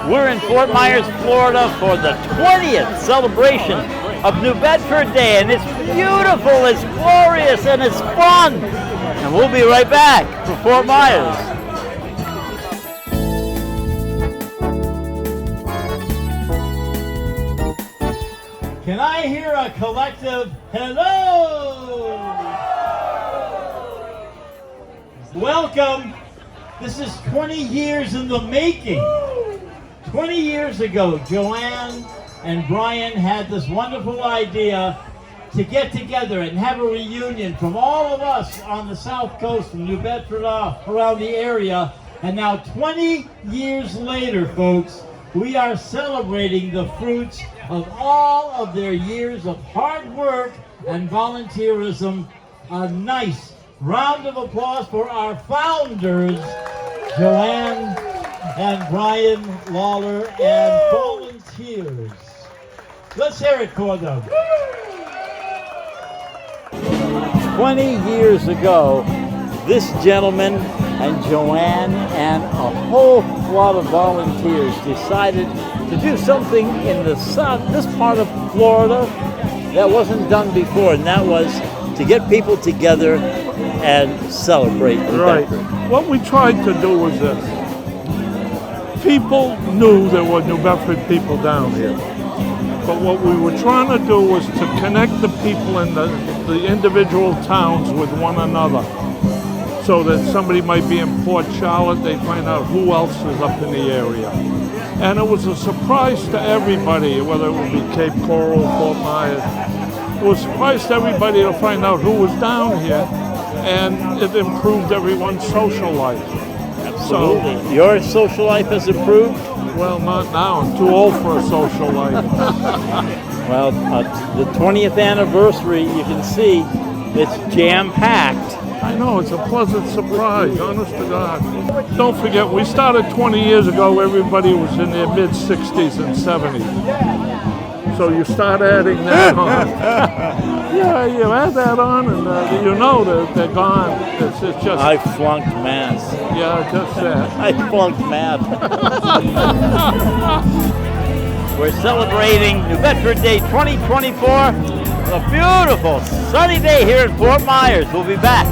We're in Fort Myers, Florida for the 20th celebration of New Bedford Day, and it's beautiful, it's glorious, and it's fun. And we'll be right back for Fort Myers. Can I hear a collective hello? Welcome. This is 20 years in the making. 20 years ago, Johan and Brian had this wonderful idea to get together and have a reunion from all of us on the South Coast, from New Bedford around the area. And now 20 years later, folks, we are celebrating the fruits of all of their years of hard work and volunteerism. A nice round of applause for our founders, Johan and Brian Lawler, and volunteers. Let's hear it for them. 20 years ago, this gentleman and Joanne and a whole lot of volunteers decided to do something in the south, this part of Florida, that wasn't done before, and that was to get people together and celebrate New Bedford. What we tried to do was this. People knew there were New Bedford people down here. But what we were trying to do was to connect the people in the individual towns with one another. So that somebody might be in Port Charlotte, they find out who else is up in the area. And it was a surprise to everybody, whether it would be Cape Coral, Fort Myers. It was a surprise to everybody to find out who was down here, and it improved everyone's social life. Absolutely. So, your social life has improved? Well, not now. I'm too old for a social life. Well, the 20th anniversary, you can see it's jam-packed. I know, it's a pleasant surprise, honest to God. Don't forget, we started 20 years ago, everybody was in their mid-60s and 70s. So you start adding that on. Yeah, you add that on and you know that they're gone. It's just... I flunked math. Yeah, just that. I flunked math. We're celebrating New Bedford Day 2024. A beautiful sunny day here in Fort Myers. We'll be back.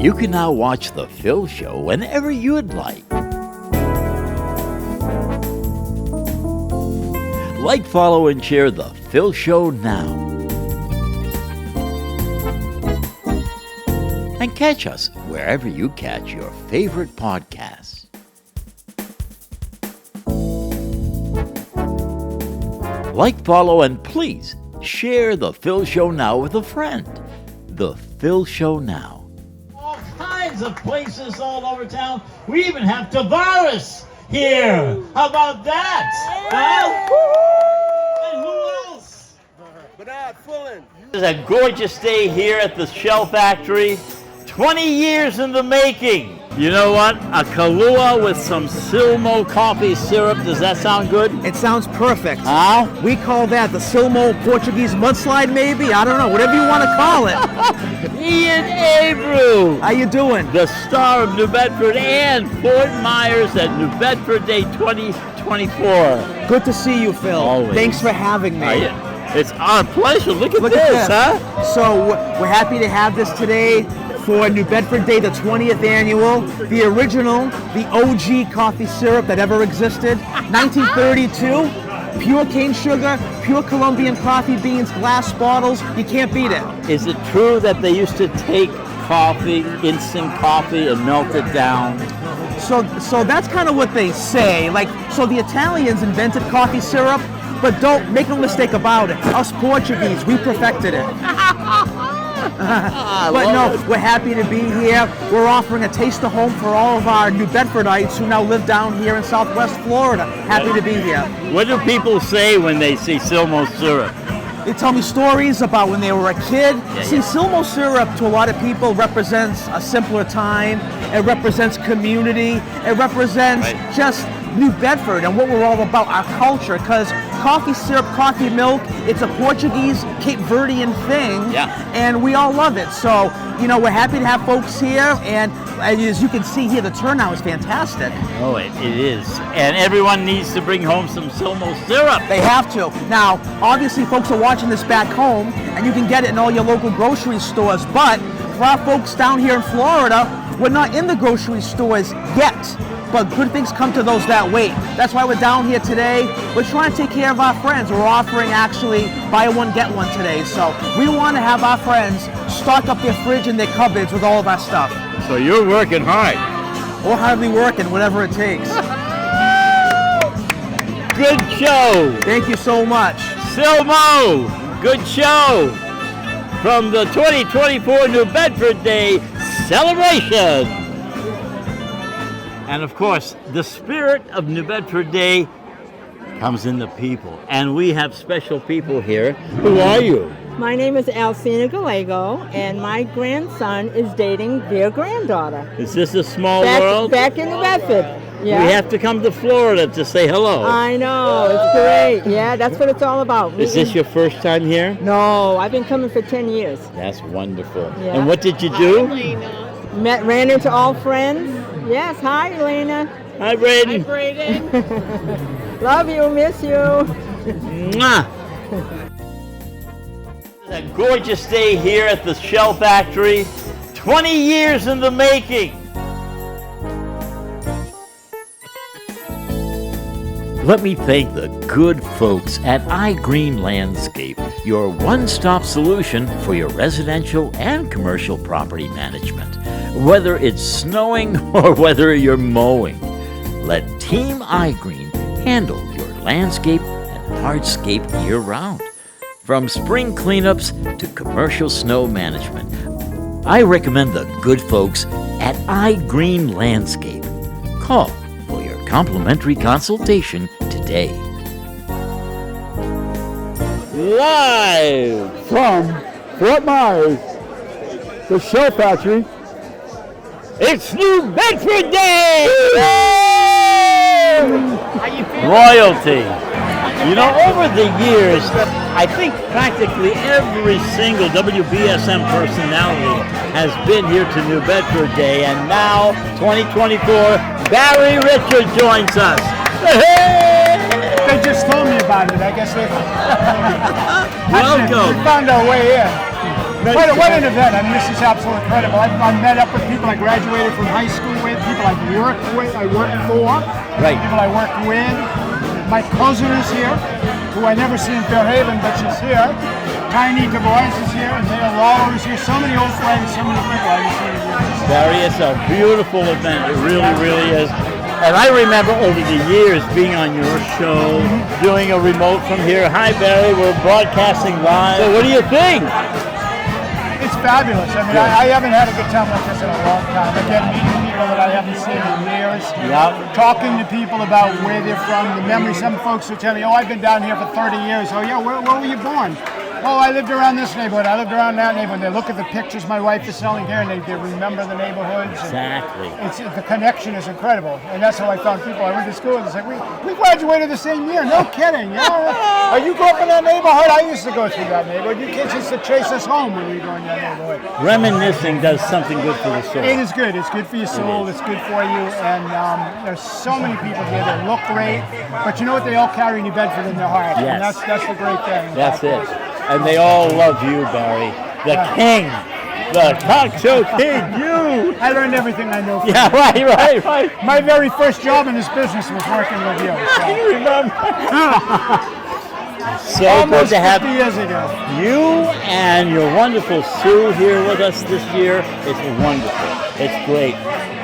You can now watch The Phil Show whenever you'd like. Like, follow, and share The Phil Show now. And catch us wherever you catch your favorite podcasts. Like, follow, and please share The Phil Show now with a friend. The Phil Show now. All kinds of places all over town. We even have Tavares here. How about that? And who else? It's a gorgeous day here at the Shell Factory. 20 years in the making. You know what? A Kahlua with some Silmo coffee syrup. Does that sound good? It sounds perfect. Huh? We call that the Silmo Portuguese mudslide, maybe? I don't know. Whatever you want to call it. Ian Abreu. How you doing? The star of New Bedford and Fort Myers at New Bedford Day 2024. Good to see you, Phil. Always. Thanks for having me. It's our pleasure. Look at this, huh? So we're happy to have this today for New Bedford Day, the 20th annual, the original, the OG coffee syrup that ever existed, 1932, pure cane sugar, pure Colombian coffee beans, glass bottles, you can't beat it. Is it true that they used to take coffee, instant coffee, and melt it down? So that's kind of what they say. So the Italians invented coffee syrup, but don't make no mistake about it. Us Portuguese, we perfected it. But no, we're happy to be here. We're offering a taste of home for all of our New Bedfordites who now live down here in Southwest Florida. Happy to be here. What do people say when they see Silmo syrup? They tell me stories about when they were a kid. Silmo syrup to a lot of people represents a simpler time. It represents community. It represents just New Bedford and what we're all about, our culture, because coffee syrup, coffee milk. It's a Portuguese, Cape Verdean thing, and we all love it. So, we're happy to have folks here, and as you can see here, the turnout is fantastic. Oh, it is. And everyone needs to bring home some Silmo syrup. They have to. Now, obviously, folks are watching this back home, and you can get it in all your local grocery stores, but for our folks down here in Florida, we're not in the grocery stores yet. But good things come to those that wait. That's why we're down here today. We're trying to take care of our friends. We're offering actually buy one, get one today. So we want to have our friends stock up their fridge and their cupboards with all of our stuff. So you're working hard. Or hardly working, whatever it takes. Good show. Thank you so much. Silmo, good show from the 2024 New Bedford Day celebration. And of course, the spirit of New Bedford Day comes in the people. And we have special people here. Who are you? My name is Alcina Gallego, and my grandson is dating their granddaughter. Is this a small world? Back in New Bedford. Yeah. We have to come to Florida to say hello. I know, it's great. Yeah, that's what it's all about. Is this your first time here? No, I've been coming for 10 years. That's wonderful. Yeah. And what did you do? Ran into all friends. Yes, hi, Elena. Hi, Braden. Hi, Braden. Love you, miss you. Mwah. A gorgeous day here at the Shell Factory. 20 years in the making. Let me thank the good folks at iGreen Landscape, your one-stop solution for your residential and commercial property management. Whether it's snowing or whether you're mowing, let Team iGreen handle your landscape and hardscape year-round. From spring cleanups to commercial snow management, I recommend the good folks at iGreen Landscape. Call for your complimentary consultation today. Live from Fort Myers, the Shell Factory. It's New Bedford Day! Royalty. Over the years, I think practically every single WBSM personality has been here to New Bedford Day, and now, 2024, Barry Richard joins us. They just told me about it. I guess they Welcome. We found our way in. What an event. I mean, this is absolutely incredible. I've met up with people I graduated from high school with, people I worked for, people I worked with. My cousin is here, who I never see in Fairhaven, but she's here. Tiny DeVois is here, and Mayor Lawler is here. So many old friends, so many people I haven't seen here. Barry, it's a beautiful event. It really, really is. And I remember over the years being on your show, doing a remote from here. Hi, Barry. We're broadcasting live. So what do you think? It's fabulous. I mean, I haven't had a good time like this in a long time. Again, meeting people that I haven't seen in years. Yep. Talking to people about where they're from, the memories. Some folks will tell me, oh, I've been down here for 30 years. Oh, yeah, where were you born? Oh, I lived around this neighborhood. I lived around that neighborhood. They look at the pictures my wife is selling here, and they remember the neighborhoods. Exactly. The connection is incredible, and that's how I found people. I went to school, and it's like, we graduated the same year. No kidding. Are you grew up in that neighborhood? I used to go through that neighborhood. You kids used to chase us home when we were in that neighborhood. Reminiscing does something good for the soul. It is good. It's good for your soul. It's good for you. And there's so many people here that look great, but you know what? They all carry New Bedford in their heart. Yes. And that's the great thing. That's it. And they all love you, Barry. The king. The talk show king. You. I learned everything I know from Yeah, you. right. My very first job in this business was working with you. So. You remember? So Almost good to have 50 years ago. you and your wonderful Sue here with us this year. It's wonderful. It's great.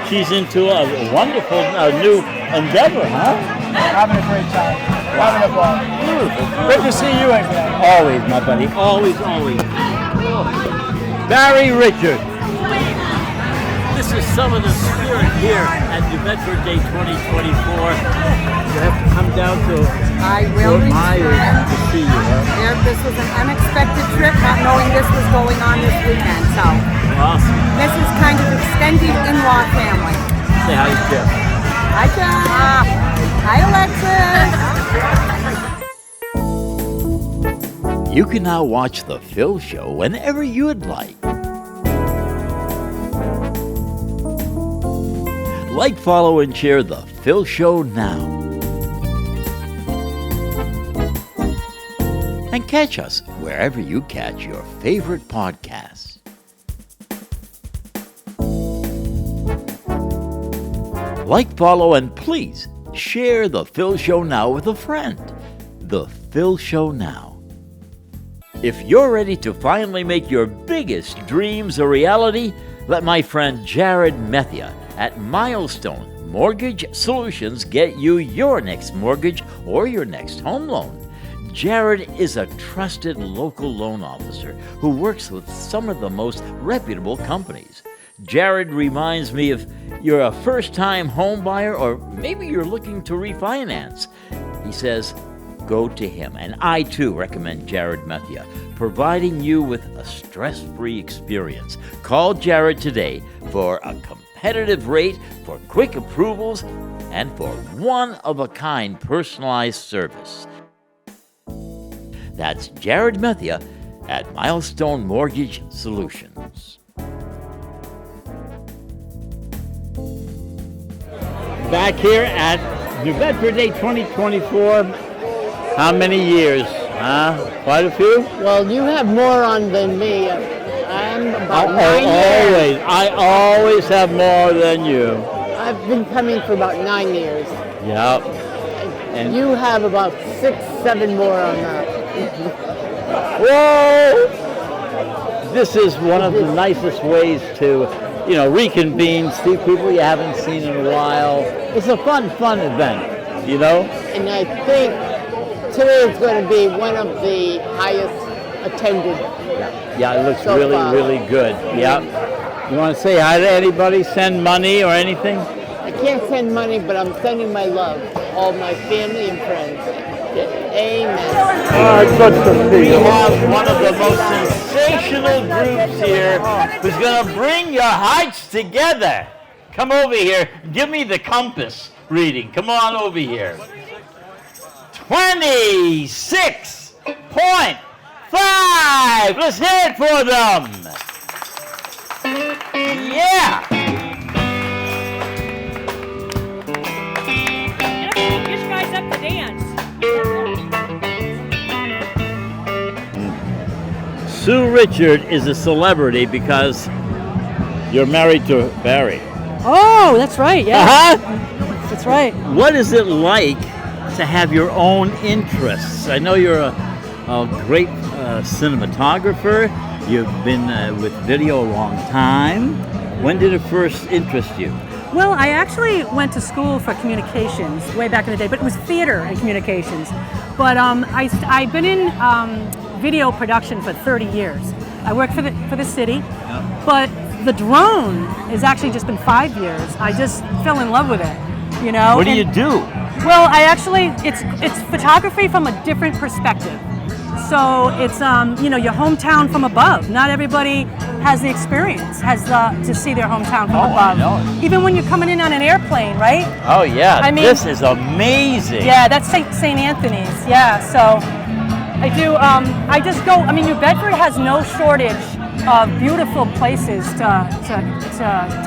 She's into a wonderful new endeavor, huh? Having a great time. Having a ball. Beautiful. Good to see you again. Always, my buddy. Always. Barry Richard. This is some of the spirit here at New Bedford Day 2024. You have to come down to I will Fort Myers to see you. Huh? Yeah, this was an unexpected trip, not knowing this was going on this weekend. So Awesome. this is kind of extended in-law family. Say hi to Jeff. Hi, John. Hi, Alexis. You can now watch The Phil Show whenever you'd like. Like, follow, and share The Phil Show now. And catch us wherever you catch your favorite podcasts. Like, follow, and please share The Phil Show now with a friend. The Phil Show now. If you're ready to finally make your biggest dreams a reality, let my friend Jared Methia at Milestone Mortgage Solutions get you your next mortgage or your next home loan. Jared is a trusted local loan officer who works with some of the most reputable companies. Jared reminds me if you're a first-time home buyer or maybe you're looking to refinance. He says, go to him. And I, too, recommend Jared Methia, providing you with a stress-free experience. Call Jared today for a competitive rate, for quick approvals, and for one-of-a-kind personalized service. That's Jared Methia at Milestone Mortgage Solutions. Back here at New Bedford Day 2024. How many years? Quite a few? Well, you have more on than me. I'm about 9 years. Always. I always have more than you. I've been coming for about 9 years. Yep. And you have about 6, 7 more on that. Whoa! This is one of the nicest ways to, reconvene, see people you haven't seen in a while. It's a fun event, And I think today is going to be one of the highest attended. Yeah, it looks so really, far. really good. Yeah. You want to say hi to anybody, send money or anything? I can't send money, but I'm sending my love to all my family and friends. Amen. Good to see you. We have one of the most sensational groups here who's going to bring your hearts together. Come over here. Give me the compass reading. Come on over here. 26.5. Let's hear it for them. Yeah. Get you guys up to dance. Sue Richard is a celebrity because you're married to Barry. Oh, that's right. Yeah. Uh-huh. That's right. What is it like to have your own interests? I know you're a great cinematographer. You've been with video a long time. When did it first interest you? Well, I actually went to school for communications way back in the day, but it was theater and communications. But I've been in video production for 30 years. I work for the city, but the drone has actually just been 5 years. I just fell in love with it, What do you do? Well, it's photography from a different perspective. So it's your hometown from above. Not everybody has the experience, to see their hometown from above. I know. Even when you're coming in on an airplane, right? Oh yeah, I mean, this is amazing. Yeah, that's St. Anthony's. Yeah, so I do. I just go. I mean, New Bedford has no shortage of beautiful places to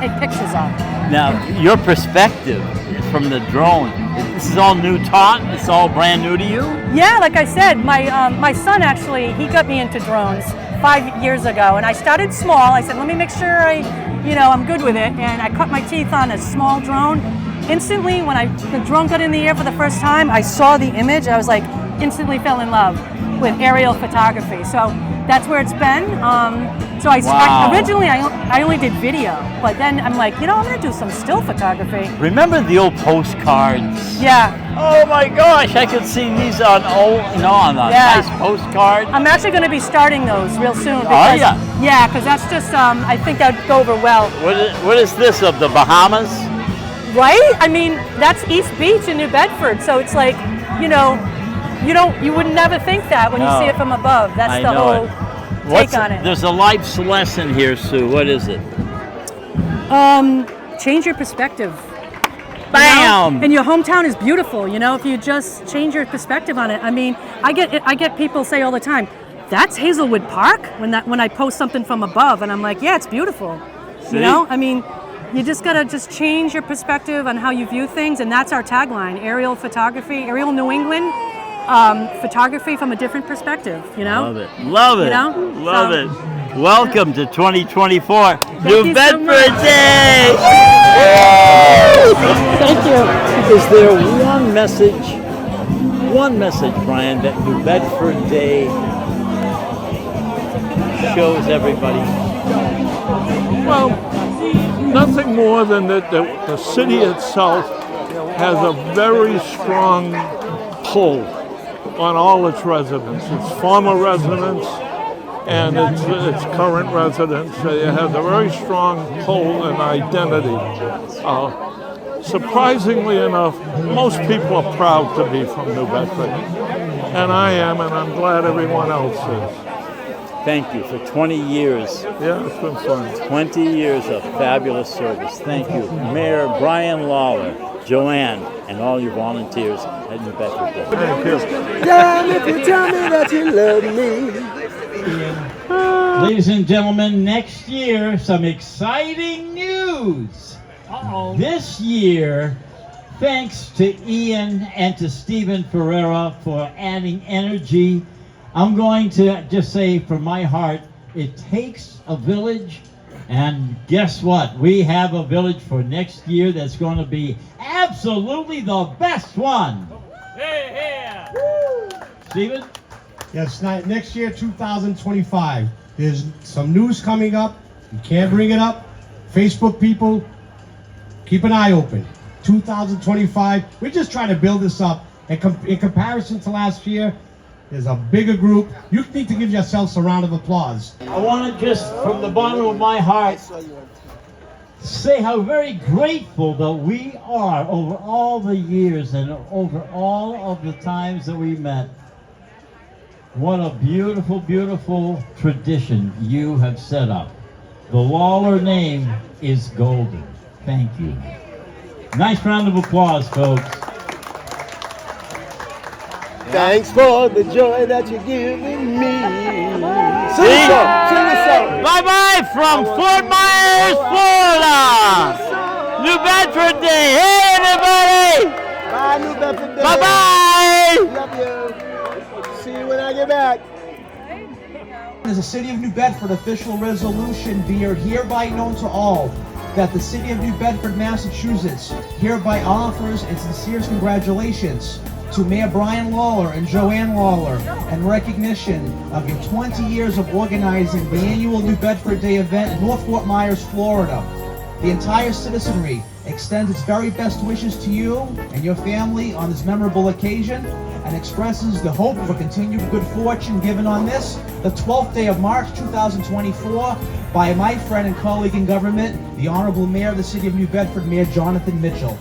take pictures of. Now, your perspective from the drone, this is all new taught? It's all brand new to you? Yeah, like I said, my son actually, he got me into drones 5 years ago, and I started small. I said, let me make sure I'm good with it, and I cut my teeth on a small drone. Instantly, when the drone got in the air for the first time, I saw the image. I was like, instantly fell in love with aerial photography. So that's where it's been. Originally I only did video, but then I'm like, I'm gonna do some still photography. Remember the old postcards? Yeah. Oh my gosh, I could see these on nice postcard. I'm actually gonna be starting those real soon. Are ya? Yeah, because that's just, I think that'd go over well. What is this, of the Bahamas? Right? I mean, that's East Beach in New Bedford, so it's like, you would never think that when you see it from above. That's the whole take on it. There's a life's lesson here, Sue. What is it? Change your perspective. Bam! And your hometown is beautiful, if you just change your perspective on it. I mean, I get people say all the time, that's Hazelwood Park when I post something from above, and I'm like, yeah, it's beautiful. See? You know, I mean, you just gotta just change your perspective on how you view things, and that's our tagline: aerial photography, aerial New England photography from a different perspective. You know, Love it, love it, You know? love So- it. Welcome to 2024, New you so Bedford much. Day. Thank you. Is there one message, Brian, that New Bedford Day shows everybody? Well, nothing more than that the city itself has a very strong pull on all its residents. Its former residents and its current residents. They have a very strong pull and identity. Surprisingly enough, most people are proud to be from New Bedford. And I am, and I'm glad everyone else is. Thank you for 20 years. Yeah, it's been fun. 20 years of fabulous service. Thank you, Mayor Brian Lawler, Johan, and all your volunteers at New Bedford Day. Thank you. Damn if you tell me that you love me. Ladies and gentlemen, next year, some exciting news. This year, thanks to Ian and to Stephen Ferreira for adding energy, I'm going to just say from my heart, it takes a village, and guess what? We have a village for next year that's going to be absolutely the best one. Stephen? Yes, next year, 2025. There's some news coming up. You can't bring it up. Facebook people, keep an eye open. 2025, we're just trying to build this up. In comparison to last year, there's a bigger group. You need to give yourselves a round of applause. I want to just, from the bottom of my heart, say how very grateful that we are over all the years and over all of the times that we met. What a beautiful, beautiful tradition you have set up. The Lawler name is golden. Thank you. Nice round of applause, folks. Thanks for the joy that you're giving me. Sing See? a song. Sing a song. Bye-bye from Fort Myers, Florida. New Bedford Day. Hey, everybody. Bye, New Bedford Day. Bye-bye. Love you. See you when I get back. As a City of New Bedford official resolution, be hereby known to all that the City of New Bedford, Massachusetts hereby offers its sincerest congratulations to Mayor Brian Lawler and Johan Lawler in recognition of your 20 years of organizing the annual New Bedford Day event in North Fort Myers, Florida. The entire citizenry extends its very best wishes to you and your family on this memorable occasion and expresses the hope for continued good fortune given on this, the 12th day of March 2024, by my friend and colleague in government, the Honorable Mayor of the City of New Bedford, Mayor Jonathan Mitchell.